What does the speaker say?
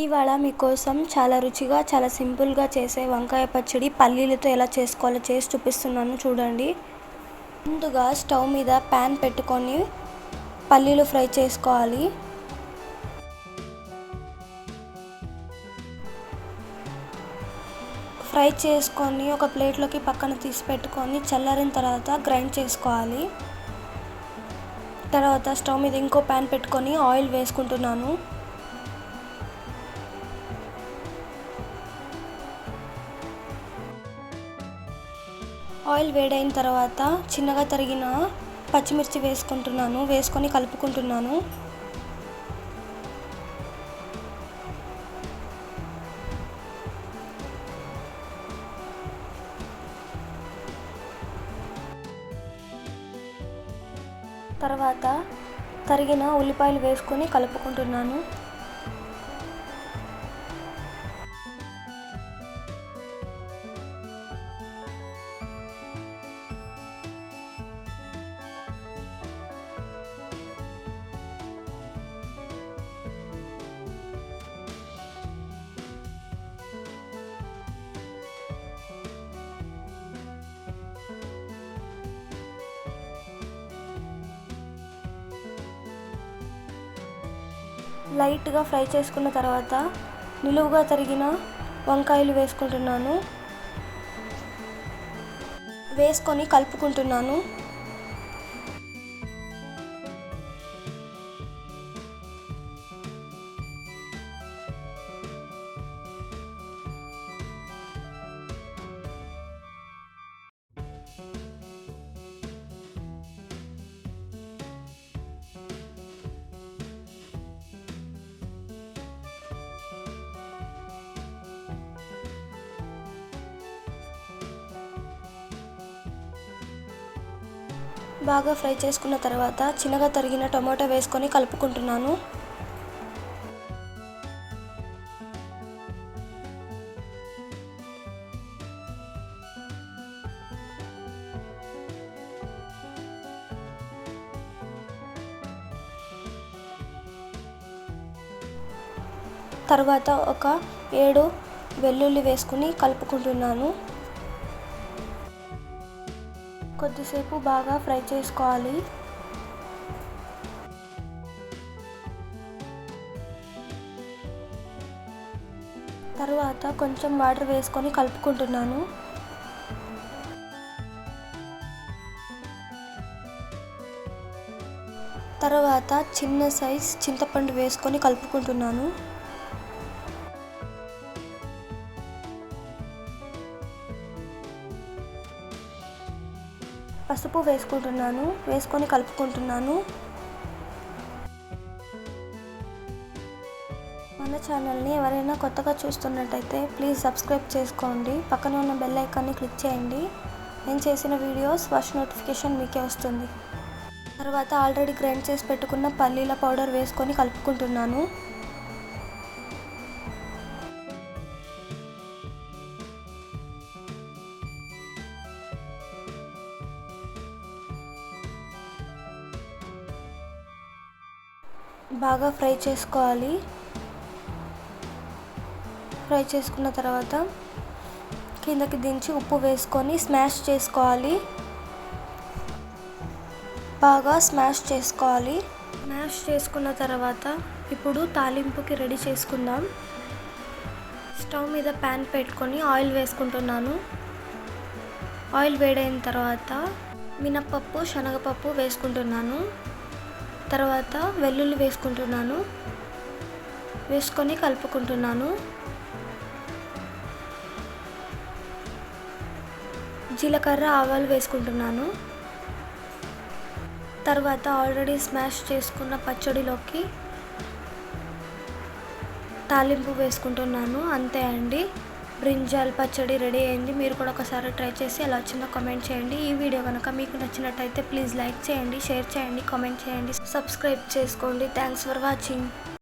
ఇవాళ మీకోసం చాలా రుచిగా చాలా సింపుల్గా చేసే వంకాయ పచ్చడి పల్లీలతో ఎలా చేసుకోవాలో చేసి చూపిస్తున్నాను చూడండి. ముందుగా స్టవ్ మీద ప్యాన్ పెట్టుకొని పల్లీలు ఫ్రై చేసుకోవాలి. ఫ్రై చేసుకొని ఒక ప్లేట్లోకి పక్కన తీసి పెట్టుకొని చల్లారిన తర్వాత గ్రైండ్ చేసుకోవాలి. తర్వాత స్టవ్ మీద ఇంకో ప్యాన్ పెట్టుకొని ఆయిల్ వేసుకుంటున్నాను. ఆయిల్ వేడైన తర్వాత చిన్నగా తరిగిన పచ్చిమిర్చి వేసుకొని కలుపుకుంటున్నాను. తర్వాత తరిగిన ఉల్లిపాయలు వేసుకొని కలుపుకుంటున్నాను. లైట్గా ఫ్రై చేసుకున్న తర్వాత నిలువుగా తరిగిన వంకాయలు వేసుకొని కలుపుకుంటున్నాను. బాగా ఫ్రై చేసుకున్న తర్వాత చిన్నగా తరిగిన టమాటో వేసుకొని కలుపుకుంటున్నాను. తర్వాత ఒక 7 వెల్లుల్లి వేసుకొని కలుపుకుంటున్నాను. కొద్దిసేపు బాగా ఫ్రై చేసుకోవాలి. తర్వాత కొంచెం వాటర్ వేసుకొని కలుపుకుంటున్నాను. తర్వాత చిన్న సైజ్ చింతపండు వేసుకొని కలుపుకుంటున్నాను. పసుపు వేసుకొని కలుపుకుంటున్నాను. మన ఛానల్ని ఎవరైనా కొత్తగా చూస్తున్నట్టయితే ప్లీజ్ సబ్స్క్రైబ్ చేసుకోండి. పక్కన ఉన్న బెల్ ఐకాన్ని క్లిక్ చేయండి. నేను చేసిన వీడియోస్ ఫస్ట్ నోటిఫికేషన్ మీకే వస్తుంది. తర్వాత ఆల్రెడీ గ్రైండ్ చేసి పెట్టుకున్న పల్లీల పౌడర్ వేసుకొని కలుపుకుంటున్నాను. బాగా ఫ్రై చేసుకోవాలి. ఫ్రై చేసుకున్న తర్వాత కిందకి దించి ఉప్పు వేసుకొని స్మాష్ చేసుకోవాలి. బాగా స్మాష్ చేసుకోవాలి. స్మాష్ చేసుకున్న తర్వాత ఇప్పుడు తాలింపుకి రెడీ చేసుకుందాం. స్టవ్ మీద ప్యాన్ పెట్టుకొని ఆయిల్ వేసుకుంటున్నాను. ఆయిల్ వేడైన తర్వాత మినప్పప్పు, శనగపప్పు వేసుకుంటున్నాను. తర్వాత వెల్లుల్లి వేసుకొని కలుపుకుంటున్నాను. జీలకర్ర, ఆవాలు వేసుకుంటున్నాను. తర్వాత ఆల్రెడీ స్మాష్ చేసుకున్న పచ్చడిలోకి తాలింపు వేసుకుంటున్నాను. అంతే అండి, బ్రింజాల్ పచ్చడి రెడీ అయింది. మీరు కూడా ఒకసారి ట్రై చేసి ఎలా వచ్చిందో కామెంట్ చేయండి. ఈ వీడియో కనుక మీకు నచ్చినట్టయితే ప్లీజ్ లైక్ చేయండి, షేర్ చేయండి, కామెంట్ చేయండి, సబ్స్క్రైబ్ చేసుకోండి. Thanks for watching.